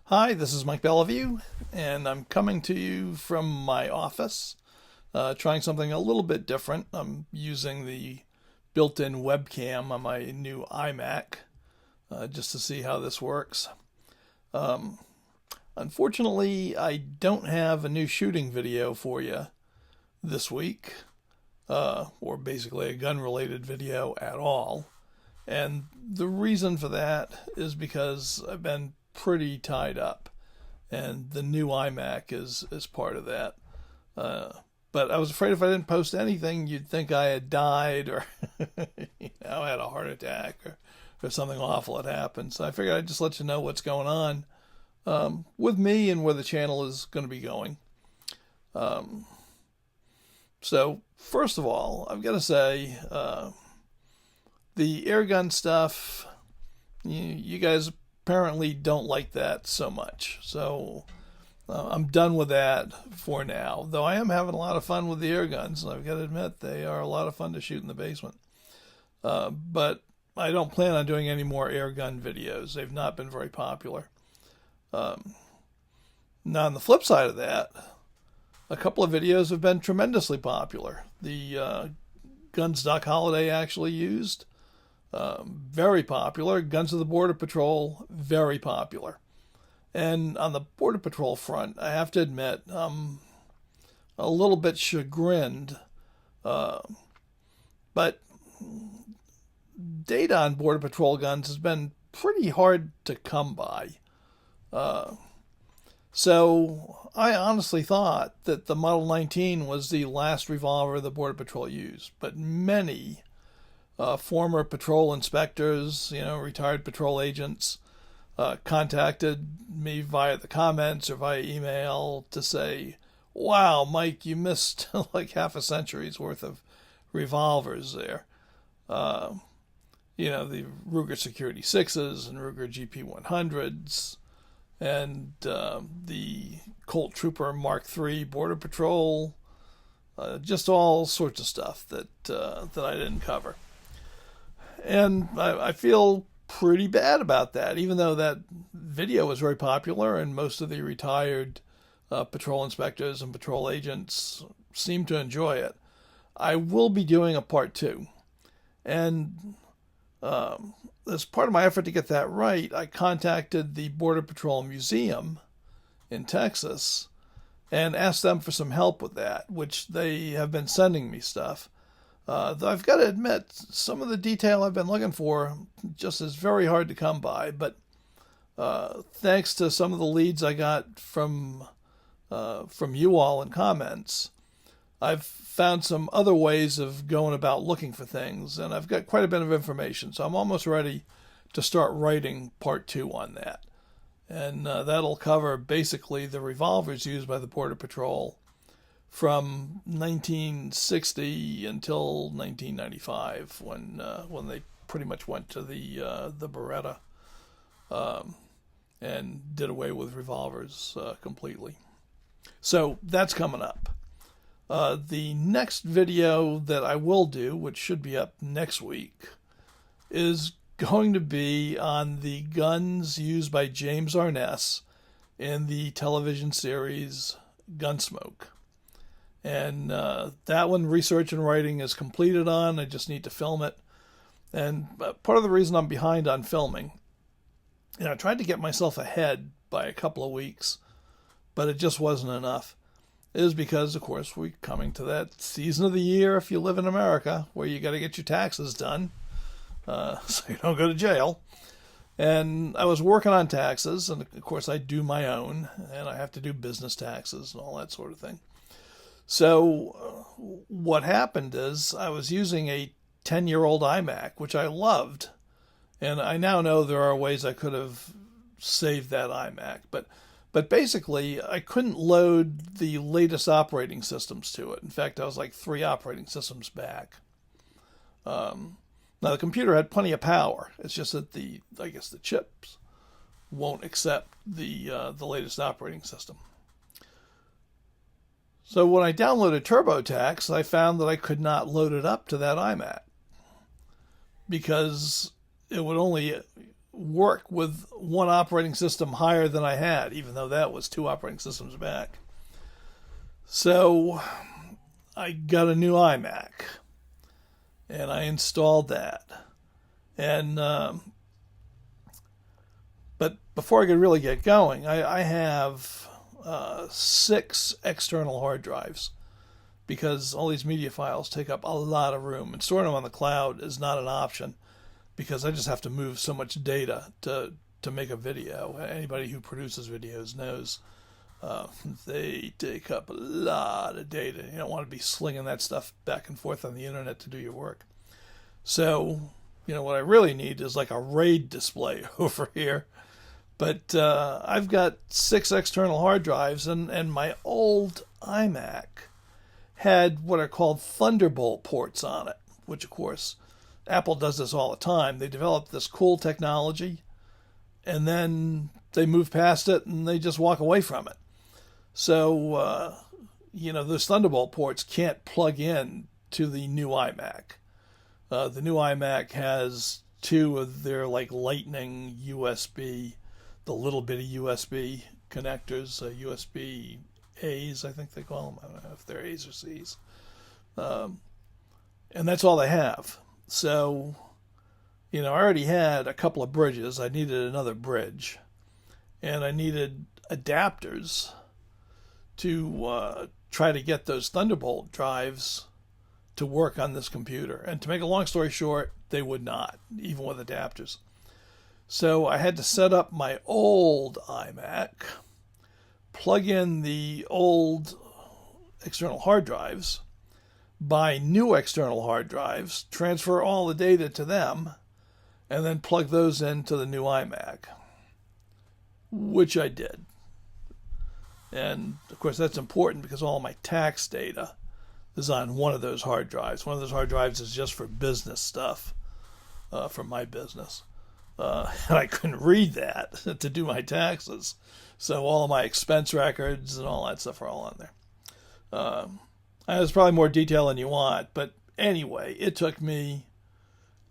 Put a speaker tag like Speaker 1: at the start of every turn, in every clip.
Speaker 1: Hi, this is Mike Beliveau, and I'm coming to you from my office, trying something a little bit different. I'm using the built-in webcam on my new iMac just to see how this works. Um, Unfortunately, I don't have a new shooting video for you this week, or basically a gun-related video at all. And the reason for that is because I've been pretty tied up, and the new iMac is part of that. But I was afraid if I didn't post anything, you'd think I had died or had a heart attack or something awful had happened. So I figured I'd just let you know what's going on with me and where the channel is going to be going. So first of all, I've got to say, the airgun stuff, you guys apparently don't like that so much. So I'm done with that for now. Though I am having a lot of fun with the air guns, and I've got to admit they are a lot of fun to shoot in the basement. But I don't plan on doing any more air gun videos. They've not been very popular. Now on the flip side of that, a couple of videos have been tremendously popular. The Gunsmoke holiday actually used. Very popular. Guns of the Border Patrol, very popular. And on the Border Patrol front, I have to admit, I'm a little bit chagrined. But data on Border Patrol guns has been pretty hard to come by. So I honestly thought that the Model 19 was the last revolver the Border Patrol used. But many former patrol inspectors, retired patrol agents, contacted me via the comments or via email to say, wow, Mike, you missed like half a century's worth of revolvers there. The Ruger Security 6s and Ruger GP100s and the Colt Trooper Mark III Border Patrol, just all sorts of stuff that I didn't cover. And I feel pretty bad about that, even though that video was very popular and most of the retired patrol inspectors and patrol agents seem to enjoy it. I will be doing a part two. And as part of my effort to get that right, I contacted the Border Patrol Museum in Texas and asked them for some help with that, which they have been sending me stuff. Though I've got to admit, some of the detail I've been looking for just is very hard to come by. But thanks to some of the leads I got from you all in comments, I've found some other ways of going about looking for things, and I've got quite a bit of information. So I'm almost ready to start writing part two on that. And that'll cover basically the revolvers used by the Border Patrol from 1960 until 1995, when they pretty much went to the Beretta and did away with revolvers completely. So that's coming up. The next video that I will do, which should be up next week, is going to be on the guns used by James Arness in the television series Gunsmoke. And that one, research and writing is completed on. I just need to film it. And part of the reason I'm behind on filming, I tried to get myself ahead by a couple of weeks, but it just wasn't enough, is because, of course, we're coming to that season of the year, if you live in America, where you got to get your taxes done so you don't go to jail. And I was working on taxes, and of course I do my own, and I have to do business taxes and all that sort of thing. So what happened is I was using a 10-year-old iMac, which I loved, and I now know there are ways I could have saved that iMac, but basically I couldn't load the latest operating systems to it. In fact, I was like 3 operating systems back. Now the computer had plenty of power. It's just that the chips won't accept the latest operating system. So when I downloaded TurboTax, I found that I could not load it up to that iMac because it would only work with one operating system higher than I had, even though that was 2 operating systems back. So I got a new iMac, and I installed that. And but before I could really get going, I have 6 external hard drives, because all these media files take up a lot of room, and storing them on the cloud is not an option, because I just have to move so much data to make a video. Anybody who produces videos knows they take up a lot of data. You don't want to be slinging that stuff back and forth on the internet to do your work. So, what I really need is like a RAID display over here. But I've got 6 external hard drives, and my old iMac had what are called Thunderbolt ports on it, which, of course, Apple does this all the time. They develop this cool technology, and then they move past it, and they just walk away from it. So, those Thunderbolt ports can't plug in to the new iMac. The new iMac has 2 of their, Lightning USB, the little bitty USB connectors, USB A's, I think they call them. I don't know if they're A's or C's. And that's all they have. So, I already had a couple of bridges. I needed another bridge. And I needed adapters to try to get those Thunderbolt drives to work on this computer. And to make a long story short, they would not, even with adapters. So I had to set up my old iMac, plug in the old external hard drives, buy new external hard drives, transfer all the data to them, and then plug those into the new iMac, which I did. And, of course, that's important because all my tax data is on one of those hard drives. One of those hard drives is just for business stuff, for my business. And I couldn't read that to do my taxes. So all of my expense records and all that stuff are all on there. There's probably more detail than you want. But anyway, it took me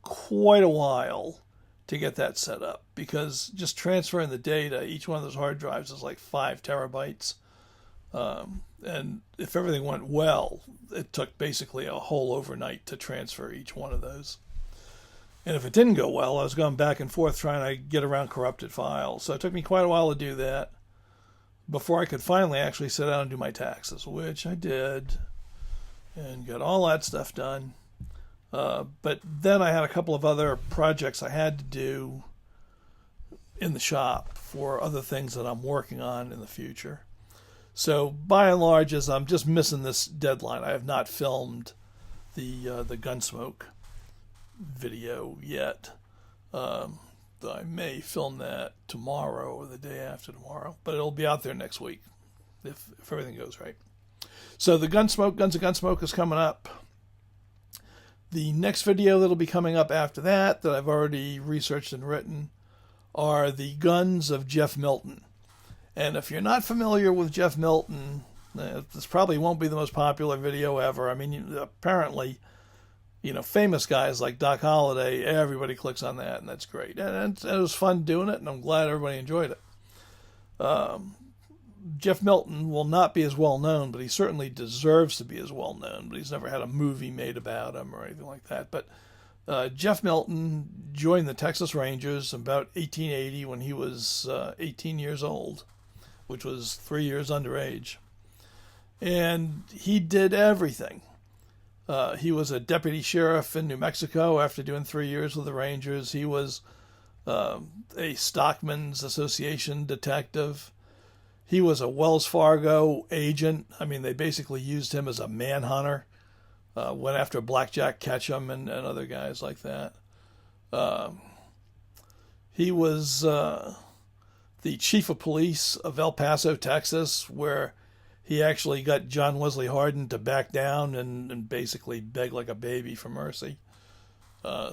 Speaker 1: quite a while to get that set up, because just transferring the data, each one of those hard drives is like 5 terabytes. And if everything went well, it took basically a whole overnight to transfer each one of those. And if it didn't go well, I was going back and forth trying to get around corrupted files. So it took me quite a while to do that before I could finally actually sit down and do my taxes, which I did, and got all that stuff done. But then I had a couple of other projects I had to do in the shop for other things that I'm working on in the future. So by and large, as I'm just missing this deadline, I have not filmed the Gunsmoke video yet. I may film that tomorrow or the day after tomorrow, but it'll be out there next week if everything goes right. So the Gunsmoke, Guns of Gunsmoke is coming up. The next video that'll be coming up after that I've already researched and written, are the Guns of Jeff Milton. And if you're not familiar with Jeff Milton, this probably won't be the most popular video ever. I mean, apparently, famous guys like Doc Holliday, everybody clicks on that, and that's great. And it was fun doing it, and I'm glad everybody enjoyed it. Jeff Milton will not be as well known, but he certainly deserves to be as well known. But he's never had a movie made about him or anything like that. But Jeff Milton joined the Texas Rangers about 1880 when he was 18 years old, which was 3 years underage. And he did everything. He was a deputy sheriff in New Mexico after doing 3 years with the Rangers. He was a Stockman's Association detective. He was a Wells Fargo agent. I mean, they basically used him as a manhunter. Went after Blackjack Ketchum and other guys like that. He was the chief of police of El Paso, Texas, where he actually got John Wesley Hardin to back down and basically beg like a baby for mercy.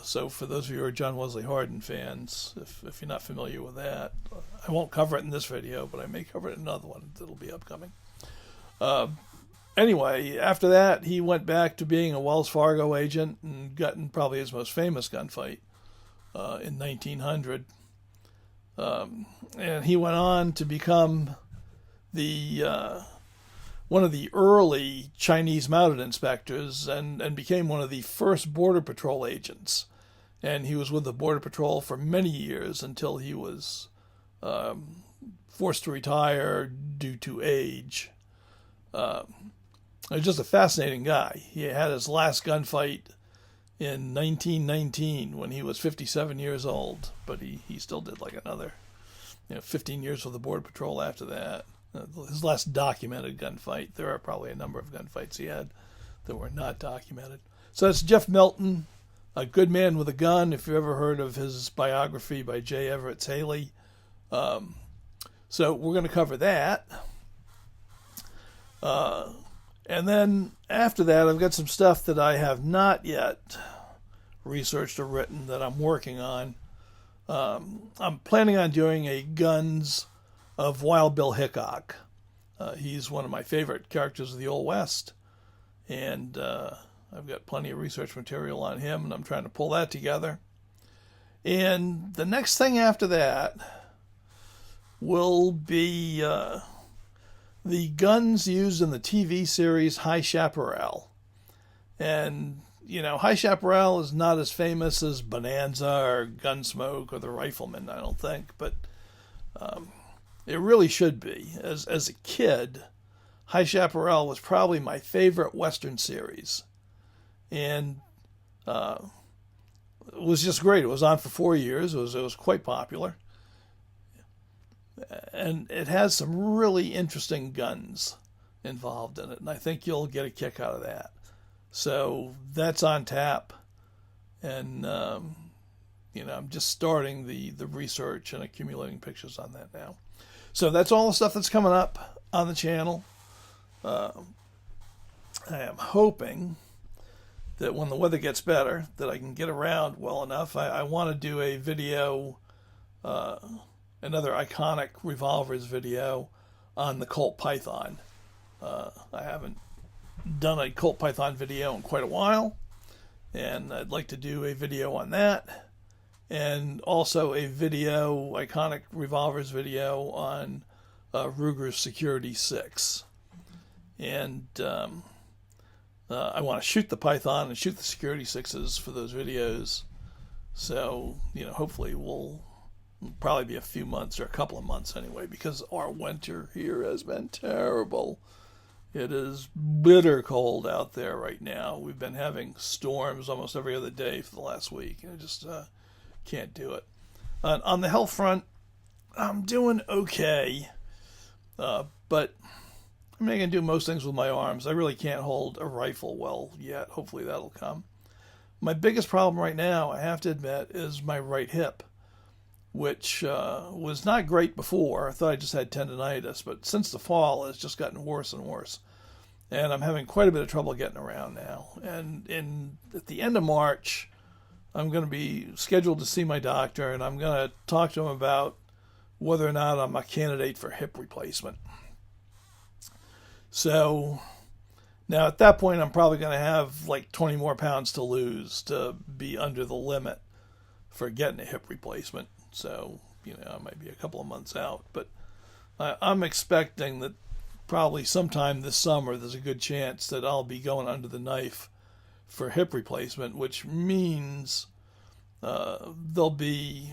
Speaker 1: So for those of you who are John Wesley Hardin fans, if you're not familiar with that, I won't cover it in this video, but I may cover it in another one that'll be upcoming. Anyway, after that, he went back to being a Wells Fargo agent and got in probably his most famous gunfight in 1900 And he went on to become the one of the early Chinese mounted inspectors and became one of the first Border Patrol agents. And he was with the Border Patrol for many years until he was forced to retire due to age. He was just a fascinating guy. He had his last gunfight in 1919 when he was 57 years old, but he still did like another 15 years with the Border Patrol after that. His last documented gunfight. There are probably a number of gunfights he had that were not documented. So that's Jeff Milton, A Good Man with a Gun, if you've ever heard of his biography by J. Everett Haley. So we're going to cover that. And then after that, I've got some stuff that I have not yet researched or written that I'm working on. I'm planning on doing a Guns of Wild Bill Hickok. He's one of my favorite characters of the Old West, and I've got plenty of research material on him, and I'm trying to pull that together. And the next thing after that will be the guns used in the TV series High Chaparral. And, High Chaparral is not as famous as Bonanza or Gunsmoke or The Rifleman, I don't think, but it really should be. As a kid, High Chaparral was probably my favorite Western series. And it was just great. It was on for 4 years. It was quite popular. And it has some really interesting guns involved in it. And I think you'll get a kick out of that. So that's on tap. And, I'm just starting the research and accumulating pictures on that now. So that's all the stuff that's coming up on the channel. I am hoping that when the weather gets better, that I can get around well enough. I want to do a video, another iconic revolvers video on the Colt Python. I haven't done a Colt Python video in quite a while, and I'd like to do a video on that. And also a iconic revolvers video on Ruger's Security 6. And I want to shoot the Python and shoot the Security 6s for those videos. So, hopefully we'll probably be a few months or a couple of months anyway, because our winter here has been terrible. It is bitter cold out there right now. We've been having storms almost every other day for the last week. I just can't do it. On the health front, I'm doing okay. But I can do most things with my arms. I really can't hold a rifle well yet. Hopefully that'll come. My biggest problem right now, I have to admit, is my right hip, which was not great before. I thought I just had tendonitis, but since the fall, it's just gotten worse and worse. And I'm having quite a bit of trouble getting around now. And at the end of March, I'm going to be scheduled to see my doctor, and I'm going to talk to him about whether or not I'm a candidate for hip replacement. So now at that point, I'm probably going to have like 20 more pounds to lose to be under the limit for getting a hip replacement. So, I might be a couple of months out, but I'm expecting that probably sometime this summer, there's a good chance that I'll be going under the knife for hip replacement, which means there'll be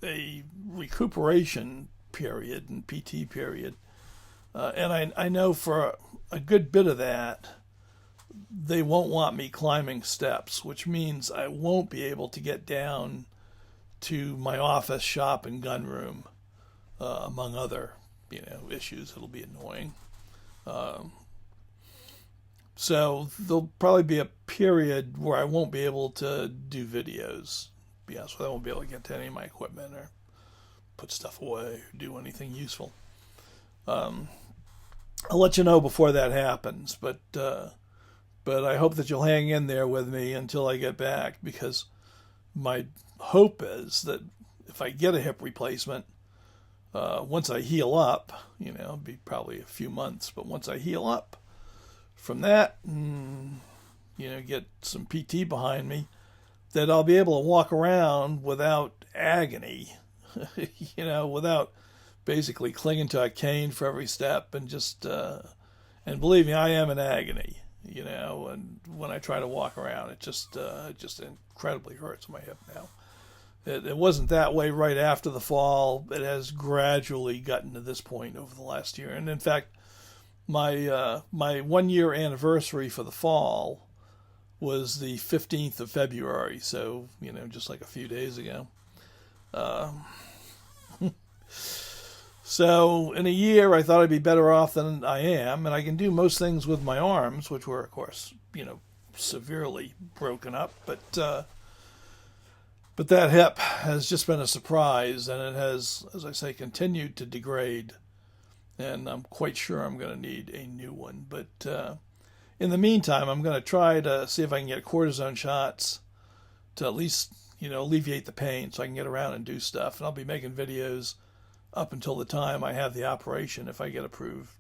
Speaker 1: a recuperation period and PT period. And I know for a good bit of that, they won't want me climbing steps, which means I won't be able to get down to my office, shop, and gun room, among other, issues. It'll be annoying. So there'll probably be a period where I won't be able to do videos. To be honest with you, I won't be able to get to any of my equipment or put stuff away or do anything useful. I'll let you know before that happens, but I hope that you'll hang in there with me until I get back, because my hope is that if I get a hip replacement, once I heal up, it'll be probably a few months, but once I heal up from that, get some PT behind me, that I'll be able to walk around without agony without basically clinging to a cane for every step, and just, and believe me, I am in agony, and when I try to walk around, it just incredibly hurts my hip now. It wasn't that way right after the fall. It has gradually gotten to this point over the last year. And in fact, my 1 year anniversary for the fall was the 15th of February. So, just like a few days ago. So in a year, I thought I'd be better off than I am. And I can do most things with my arms, which were, of course, severely broken up. But that hip has just been a surprise, and it has, as I say, continued to degrade. And I'm quite sure I'm going to need a new one. But in the meantime, I'm going to try to see if I can get cortisone shots to at least, alleviate the pain so I can get around and do stuff. And I'll be making videos up until the time I have the operation, if I get approved,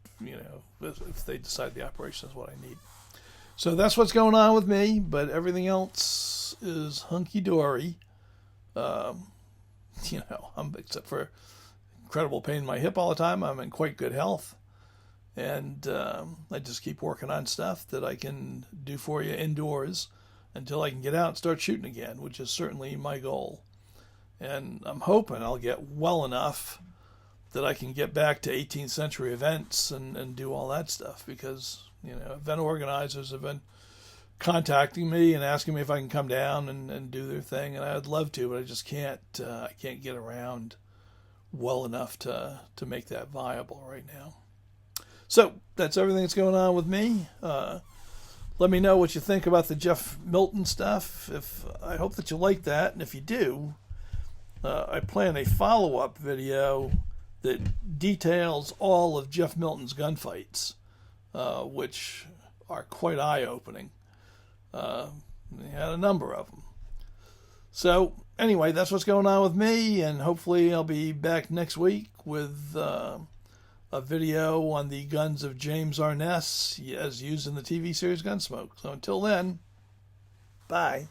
Speaker 1: if they decide the operation is what I need. So that's what's going on with me, but everything else is hunky-dory. Except for incredible pain in my hip all the time, I'm in quite good health. And I just keep working on stuff that I can do for you indoors until I can get out and start shooting again, which is certainly my goal. And I'm hoping I'll get well enough that I can get back to 18th century events and do all that stuff, because, event organizers have been contacting me and asking me if I can come down and do their thing, and I'd love to, but I just can't. I can't get around well enough to make that viable right now. So that's everything that's going on with me. Let me know what you think about the Jeff Milton stuff. I hope that you like that, and if you do, I plan a follow-up video that details all of Jeff Milton's gunfights, which are quite eye-opening. He had a number of them. So anyway, that's what's going on with me, and hopefully I'll be back next week with a video on the guns of James Arness as used in the TV series Gunsmoke. So until then, bye.